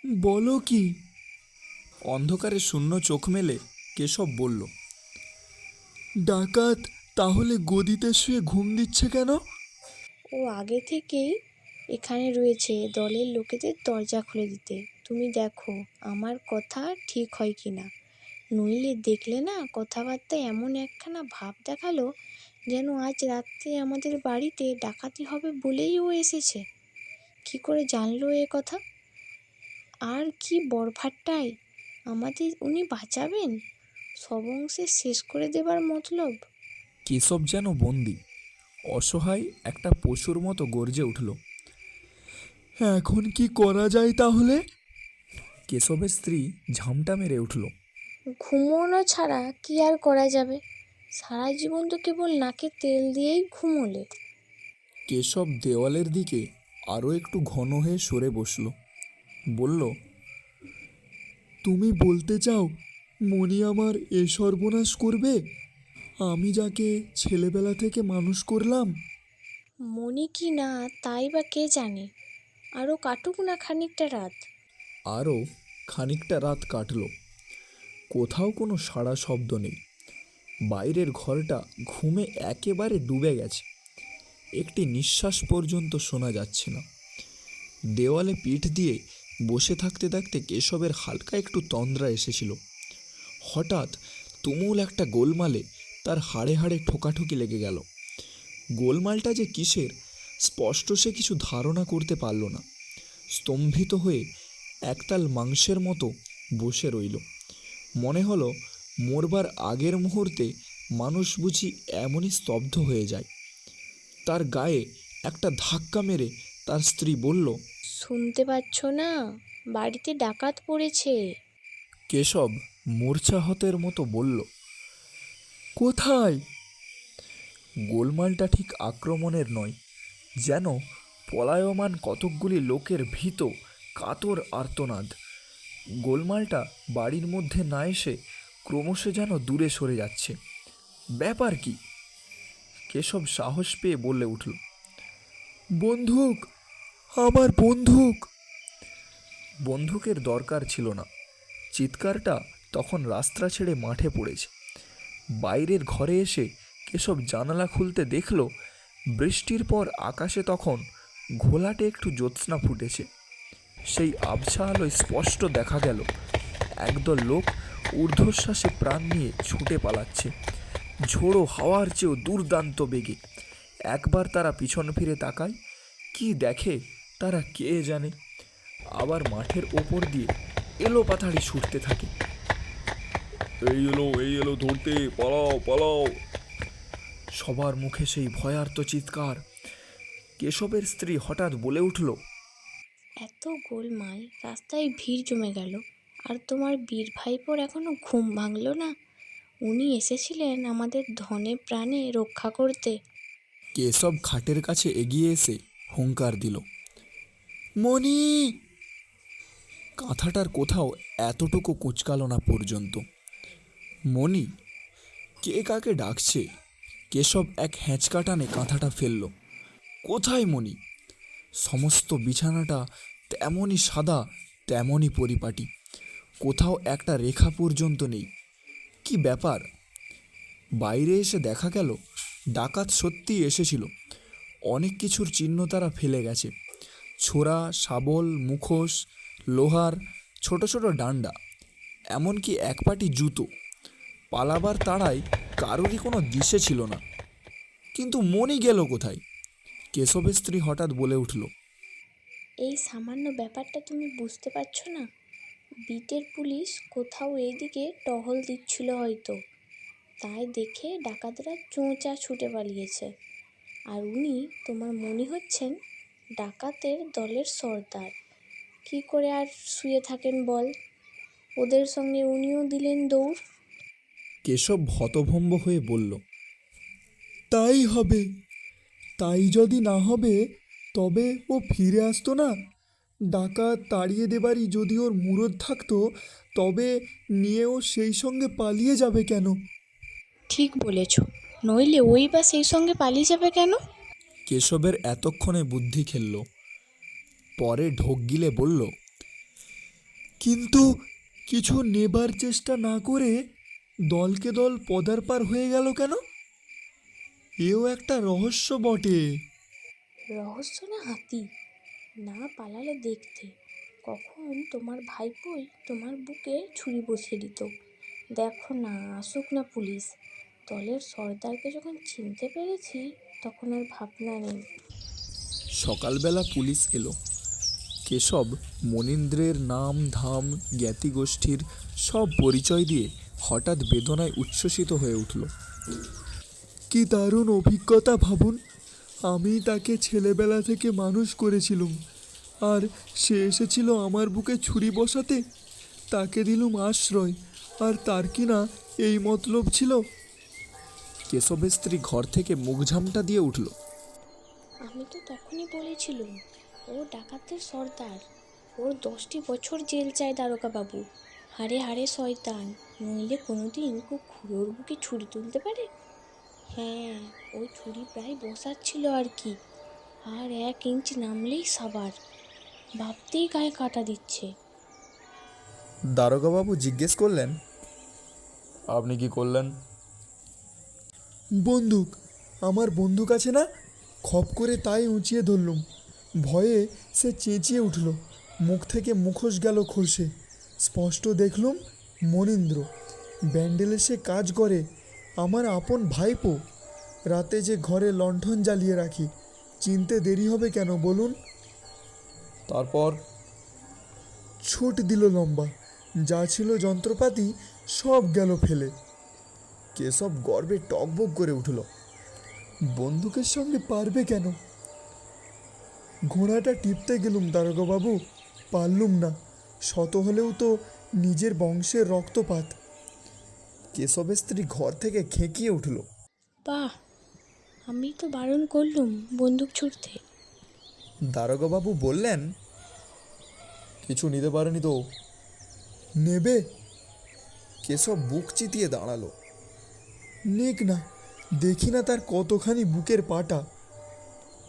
বলো কি? অন্ধকারে শূন্য চোখ মেলে কেশব বলল, ডাকাত তাহলে গদিতে শুয়ে ঘুম দিচ্ছে কেন? ও আগে থেকেই এখানে রয়েছে দলের লোকেদের দরজা খুলে দিতে। তুমি দেখো আমার কথা ঠিক হয় কি না। নইলে দেখলে না কথাবার্তায় এমন একখানা ভাব দেখালো যেন আজ রাত্রে আমাদের বাড়িতে ডাকাতি হবে বলেই ও এসেছে। কি করে জানলো এ কথা? আর কি বরফাট্টায় আমাদের উনি বাঁচাবেন? সব অংশে শেষ করে দেবার মতলব। কেশব যেন বন্দি, অসহায় একটা পশুর মতো গর্জে উঠল। এখন কি করা যায় তাহলে? কেশবের স্ত্রী ঝামটা মেরে উঠল। ঘুমোনো ছাড়া কি আর করা যাবে? সারা জীবন তো কেবল নাকে তেল দিয়েই ঘুমোলে। কেশব দেওয়ালের দিকে আরও একটু ঘন হয়ে সরে বসল। বলল, তুমি বলতে চাও মণি আমার এ সর্বনাশ করবে? আমি যাকে ছেলেবেলা থেকে মানুষ করলাম। মনি কি না তাই বা কে জানে। আরও কাটুক না খানিকটা রাত। আরও খানিকটা রাত কাটল। কোথাও কোনো সাড়া শব্দ নেই। বাইরের ঘরটা ঘুমে একেবারে ডুবে গেছে। একটি নিঃশ্বাস পর্যন্ত শোনা যাচ্ছে না। দেওয়ালে পিঠ দিয়ে বসে থাকতে থাকতে কেশবের হালকা একটু তন্দ্রা এসেছিল। হঠাৎ তুমুল একটা গোলমালে তার হাড়ে হাড়ে ঠোকাঠুকি লেগে গেল। গোলমালটা যে কিসের স্পষ্ট সে কিছু ধারণা করতে পারল না। স্তম্ভিত হয়ে একতাল মাংসের মতো বসে রইল। মনে হলো মরবার আগের মুহূর্তে মানুষ বুঝি এমনই স্তব্ধ হয়ে যায়। তার গায়ে একটা ধাক্কা মেরে তার স্ত্রী বলল, শুনতে পাচ্ছ না? বাড়িতে ডাকাত পড়েছে। কেশব মূর্ছাহতের মতো বলল, কোথায়? গোলমালটা ঠিক আক্রমণের নয়, যেন পলায়মান কতকগুলি লোকের ভীত কাতর আর্তনাদ। গোলমালটা বাড়ির মধ্যে না এসে ক্রমশ যেন দূরে সরে যাচ্ছে। ব্যাপার কি? কেশব সাহস পেয়ে বলে উঠল, বন্দুক, আমার বন্দুক। বন্দুকের দরকার ছিল না। চিৎকারটা তখন রাস্তা ছেড়ে মাঠে পড়েছে। বাইরের ঘরে এসে কেশব জানালা খুলতে দেখল বৃষ্টির পর আকাশে তখন ঘোলাটে একটু জ্যোৎস্না ফুটেছে। সেই আবছা আলোয় স্পষ্ট দেখা গেল একদল লোক ঊর্ধ্বশ্বাসে প্রাণ নিয়ে ছুটে পালাচ্ছে, ঝোড়ো হাওয়ার চেয়েও দুর্দান্ত বেগে। একবার তারা পিছন ফিরে তাকায়, কি দেখে তারা কে জানে। আবার মাঠের ওপর দিয়ে এলো পাথাড়ি ছুটতে থাকে। এই এলো ধরতে, পালাও পালাও। সবার মুখে সেই ভয়ার্ত চিৎকার। কেশবের স্ত্রী হঠাৎ বলে উঠল, এত গোলমাল, রাস্তায় ভিড় জমে গেল, আর তোমার বীর ভাইপোর এখনো ঘুম ভাঙল না? উনি এসেছিলেন আমাদের ধনে প্রাণে রক্ষা করতে। কেশব খাটের কাছে এগিয়ে এসে হুঙ্কার দিল, মণি! কাঁথাটার কোথাও এতটুকু কুঁচকালো না পর্যন্ত। মণি! কে কাকে ডাকছে? কেশব এক হ্যাঁচকা টানে কাঁথাটা ফেলল। কোথায় মণি? সমস্ত বিছানাটা তেমনই সাদা, তেমনই পরিপাটি। কোথাও একটা রেখা পর্যন্ত নেই। কি ব্যাপার? বাইরে এসে দেখা গেল ডাকাত সত্যিই এসেছিল। অনেক কিছুর চিহ্ন তারা ফেলে গেছে। ছোরা, শাবল, মুখোশ, লোহার ছোট ছোট ডান্ডা, এমনকি এক পাটি জুতো। পালাবার তাড়ায় কারোরই কোনো দিশে ছিল না। কিন্তু মণি গেল কোথায়? কেশবের স্ত্রী হঠাৎ বলে উঠল, এই সামান্য ব্যাপারটা তুমি বুঝতে পারছো না? বিটের পুলিশ কোথাও এইদিকে টহল দিচ্ছিল হয়তো, তাই দেখে ডাকাতরা চোঁচা ছুটে পালিয়েছে। আর উনি তোমার মনি হচ্ছেন ডাকাতের দলের সর্দার। কি করে আর শুয়ে থাকেন বল? ওদের সঙ্গে উনিও দিলেন দৌড়। কেশব হতভম্ব হয়ে বলল, তাই হবে। তাই যদি না হবে তবে ও ফিরে আসতো না? ডাকাত তাড়িয়ে দেবারই যদি ওর মুরদ থাকতো, তবে নিয়েও সেই সঙ্গে পালিয়ে যাবে কেন? ঠিক বলেছ, নইলে ওই বা সেই সঙ্গে পালিয়ে যাবে কেন? কেশবের এতক্ষণে বুদ্ধি খেলল। পরে ঢোক গিলে বলল, কিন্তু কিছু নেবার চেষ্টা না করে দলকে দল পদারপার হয়ে গেল কেন? এও একটা রহস্য বটে। রহস্য না হাতি, না পালালে দেখতে কখন তোমার ভাইপোই তোমার বুকে ছুরি বসিয়ে দিত। দেখো না, আসুক না পুলিশ। দলের সর্দারকে যখন চিনতে পেরেছি তখন আর ভাবনা নেই। সকালবেলা পুলিশ এলো। কেশব মনীন্দ্রের নাম ধাম জ্ঞাতি গোষ্ঠীর সব পরিচয় দিয়ে হঠাৎ বেদনায় উচ্ছ্বসিত হয়ে উঠল। কি দারুণ অভিজ্ঞতা ভাবুন! আমি তাকে ছেলেবেলা থেকে মানুষ করেছিলুম, আর সে এসেছিল আমার বুকে ছুরি বসাতে। তাকে দিলুম আশ্রয়, আর তার কি না এই মতলব ছিল? কেশবের স্ত্রী ঘর থেকে মুখ ঝামটা দিয়ে উঠল। আমি তো তখনই বলেছিলুম ও ডাকাতের সর্দার, ওর 10টি বছর জেল চাই দারোগা বাবু। হারে হারে শয়তান, নইলে কোনোদিন খুড়োর বুকে ছুরি তুলতে পারে? হ্যাঁ, ওই ছুরি প্রায় বসাচ্ছিল আর কি, আর 1 ইঞ্চি নামলেই সাবার। ভাবতেই গায়ে কাটা দিচ্ছে। দারোগাবাবু জিজ্ঞেস করলেন, আপনি কি করলেন? বন্দুক, আমার বন্দুক আছে না, খপ করে তাই উঁচিয়ে ধরলুম। ভয়ে সে চেঁচিয়ে উঠল, মুখ থেকে মুখোশ গেল খসে। স্পষ্ট দেখলুম মনীন্দ্র, ব্যান্ডেলে সে কাজ করে, আমার আপন ভাইপো। রাতে যে ঘরে লণ্ঠন জ্বালিয়ে রাখি, চিনতে দেরি হবে কেন বলুন? তারপর ছুট দিল লম্বা, যা ছিল যন্ত্রপাতি সব গেল ফেলে। কেশব গর্বে টকবক করে উঠল। বন্দুকের সঙ্গে পারবে কেন? ঘোড়াটা টিপতে গেলুম দারোগাবাবু, পারলুম না। শত হলেও তো নিজের বংশের রক্তপাত। কেশবের স্ত্রী ঘর থেকে খেঁকিয়ে উঠল। বাহ, আমি তো বারণ করলুম বন্দুক ছুটতে। দারোগাবাবু বললেন, কিছু নিতে পারেনি তো? নেবে? কেশব বুক চিতিয়ে দাঁড়ালো। নেক না, দেখি না তার কতখানি বুকের পাটা।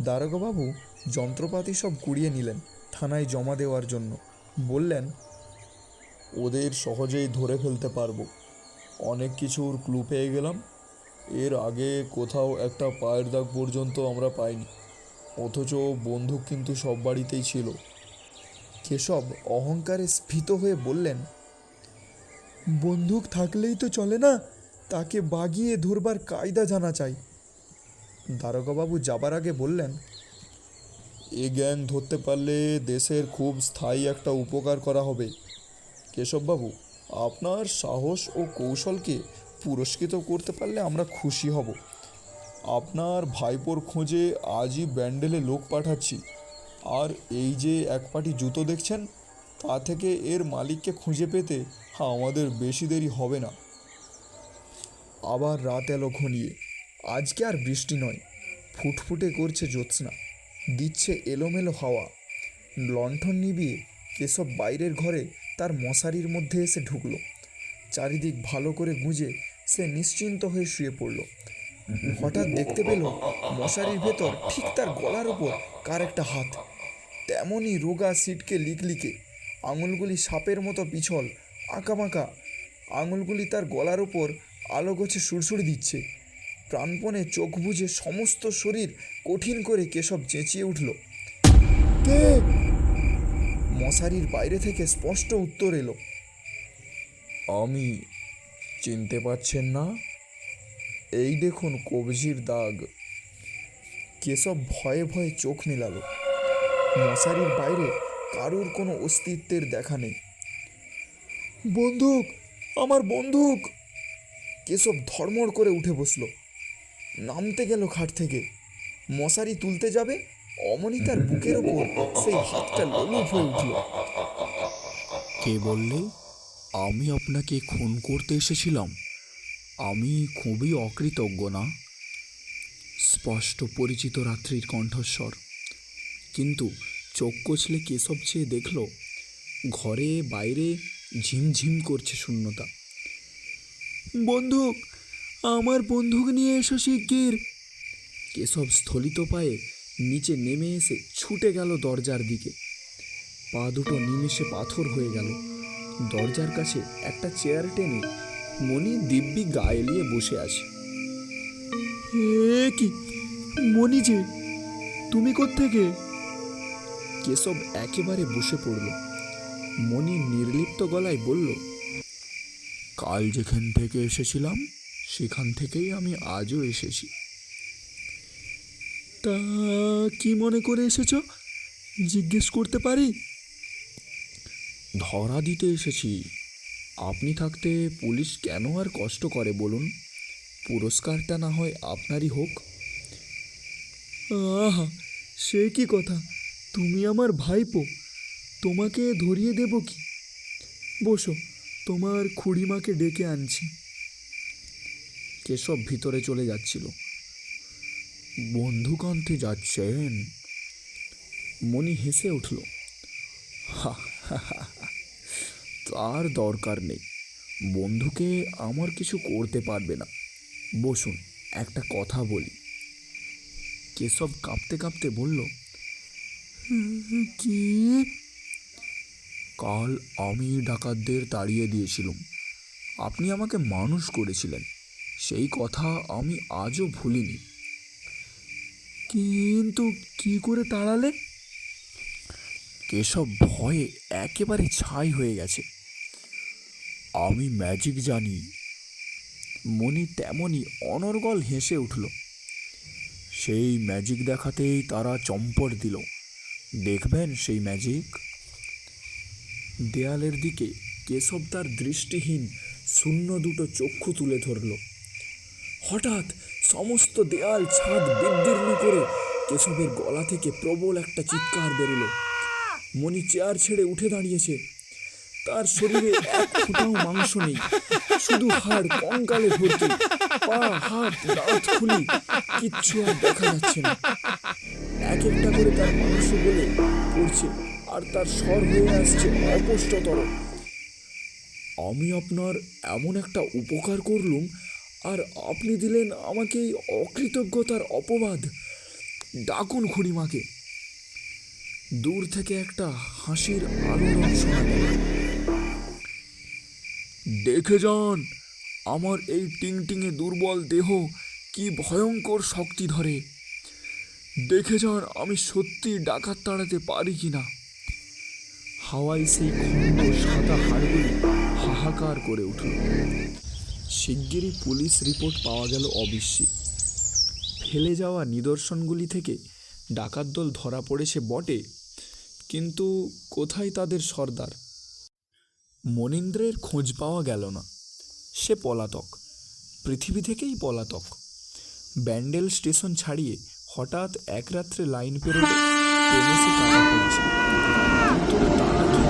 দারোগাবাবু যন্ত্রপাতি সব কুড়িয়ে নিলেন থানায় জমা দেওয়ার জন্য। বললেন, ওদের সহজেই ধরে ফেলতে পারবো। অনেক কিছুর ক্লু পেয়ে গেলাম। এর আগে কোথাও একটা পায়ের দাগ পর্যন্ত আমরা পাইনি, অথচ বন্দুক কিন্তু সব বাড়িতেই ছিল। কেশব অহংকারে স্ফীত হয়ে বললেন, বন্দুক থাকলেই তো চলে না, তাকে বাগিয়ে ধরবার কায়দা জানা চাই। দারোগাবাবু যাবার আগে বললেন, এ গ্যাং ধরতে পারলে দেশের খুব স্থায়ী একটা উপকার করা হবে। কেশববাবু, আপনার সাহস ও কৌশলকে পুরস্কৃত করতে পারলে আমরা খুশি হব। আপনার ভাইপোর খোঁজে আজই ব্যান্ডেলে লোক পাঠাচ্ছি। আর এই যে এক পাটি জুতো দেখছেন, তা থেকে এর মালিককে খুঁজে পেতে আমাদের বেশি দেরি হবে না। আবার রাত এলো ঘনিয়ে। আজকে আর বৃষ্টি নয়, ফুটফুটে করছে জ্যোৎস্না, দিচ্ছে এলোমেলো হাওয়া। লণ্ঠন নিভিয়ে কেশব বাইরের ঘরে তার মশারির মধ্যে এসে ঢুকলো। চারিদিক ভালো করে গুঁজে সে নিশ্চিন্ত হয়ে শুয়ে পড়ল। হঠাৎ দেখতে পেল মশারির ভেতর ঠিক তার গলার ওপর কার একটা হাত। তেমনই রোগা সিটকে লিকলিকে, আঙুলগুলি সাপের মতো পিছল আঁকাবাঁকা। আঙুলগুলি তার গলার ওপর আলো গোছে সুড়সুড়ি দিচ্ছে। প্রাণপণে চোখ বুজে সমস্ত শরীর কঠিন করে কেশব চেঁচিয়ে উঠল, কে? মশারির বাইরে থেকে স্পষ্ট উত্তর এলো, আমি। চিনতে পারছেন না? এই দেখুন কবজির দাগ। কেশব ভয়ে ভয়ে চোখ মেলালো। মশারির বাইরে কারুর কোনো অস্তিত্বের দেখা নেই। বন্দুক, আমার বন্দুক! কেশব ধড়মড় করে উঠে বসল। নামতে গেল খাট থেকে। মশারি তুলতে যাবে, অমনি তার বুকের ওপর সেই হাতটা লোলুপ হয়ে উঠল। কে বললে আমি আপনাকে খুন করতে এসেছিলাম? আমি খুবই অকৃতজ্ঞ না? স্পষ্ট পরিচিত রাত্রির কণ্ঠস্বর। কিন্তু চোখ কচলে কেশব চেয়ে দেখল ঘরে বাইরে ঝিমঝিম করছে শূন্যতা। বন্দুক, আমার বন্দুক নিয়ে এসো শিগগির। কেশব স্থলিত পায়ে নিচে নেমে এসে ছুটে গেল দরজার দিকে। পা দুটো নিমেষে পাথর হয়ে গেল। দরজার কাছে একটা চেয়ার টেনে মণি দিব্যি গা এলিয়ে বসে আছে। কি মণি যে, তুমি কোত্থেকে? কেশব একেবারে বসে পড়ল। মণি নির্লিপ্ত গলায় বলল, কাল যেখান থেকে এসেছিলাম সেখান থেকেই আমি আজও এসেছি। তা কি মনে করে এসেছো, জিজ্ঞেস করতে পারি? ধরা দিতে এসেছি। আপনি থাকতে পুলিশ কেন আর কষ্ট করে বলুন? পুরস্কারটা না হয় আপনারই হোক। আহা, সে কি কথা! তুমি আমার ভাইপো, তোমাকে ধরিয়ে দেব কি? বসো, তোমার খুড়িমাকে ডেকে আনছি। কেশব ভিতরে চলে যাচ্ছিল। বন্দুক আনতে যাচ্ছেন? মণি হেসে উঠল। তার দরকার নেই, বন্ধুকে আমার কিছু করতে পারবে না। বসুন, একটা কথা বলি। কেশব কাঁপতে কাঁপতে বলল, কি? কাল আমি ডাকাতদের তাড়িয়ে দিয়েছিলাম। আপনি আমাকে মানুষ করেছিলেন, সেই কথা আমি আজও ভুলিনি। কিন্তু কি করে তাড়ালে? কেশব ভয়ে একেবারে ছাই হয়ে গেছে। আমি ম্যাজিক জানি। মণি তেমনি অনর্গল হেসে উঠল। সেই ম্যাজিক দেখাতেই তারা চম্পট দিল। দেখবেন সেই ম্যাজিক। দেয়ালের দিকে কেশব তার দৃষ্টিহীন শূন্য দুটো চক্ষু তুলে ধরল। হঠাৎ সমস্ত দেয়াল ছাদ বিদীর্ণ করে কেশবের গলা থেকে প্রবল একটা চিৎকার বেরোলো। মণি চেয়ার ছেড়ে উঠে দাঁড়িয়েছে। তার শরীরে এক ফোঁটাও মাংস নেই, শুধু হাড় কঙ্কালে ভর্তি। পা, হাত, দাঁত খুলি কিচ্ছু আর দেখা যাচ্ছে না। এক একটা করে তার মাংস গলে পড়ছে আর তার স্বর হয়ে আসছে অস্পষ্টতর। আমি আপনার এমন একটা উপকার করলুম আর আপনি দিলেন আমাকে এই অকৃতজ্ঞতার অপবাদ। ডাকুন খুড়িমাকে। দূর থেকে একটা হাসির আলোড়ন শোনা গেল। দেখে যান আমার এই টিংটিঙে দুর্বল দেহ কি ভয়ঙ্কর শক্তি ধরে। দেখে যান আমি সত্যি ডাকাত তাড়াতে পারি কিনা। হাওয়ায় সেই খণ্ড সাদা হাড়গুলি হাহাকার করে উঠল। শিগগিরই পুলিশ রিপোর্ট পাওয়া গেল অবিশ্বাসী। ফেলে যাওয়া নিদর্শনগুলি থেকে ডাকাত দল ধরা পড়েছে বটে, কিন্তু কোথায় তাদের সর্দার? মনীন্দ্রের খোঁজ পাওয়া গেল না। সে পলাতক, পৃথিবী থেকেই পলাতক। ব্যান্ডেল স্টেশন ছাড়িয়ে হঠাৎ এক রাত্রে লাইন পেরোতে ট্রেনে সে কাটা পড়েছে। কিন্তু তারা কি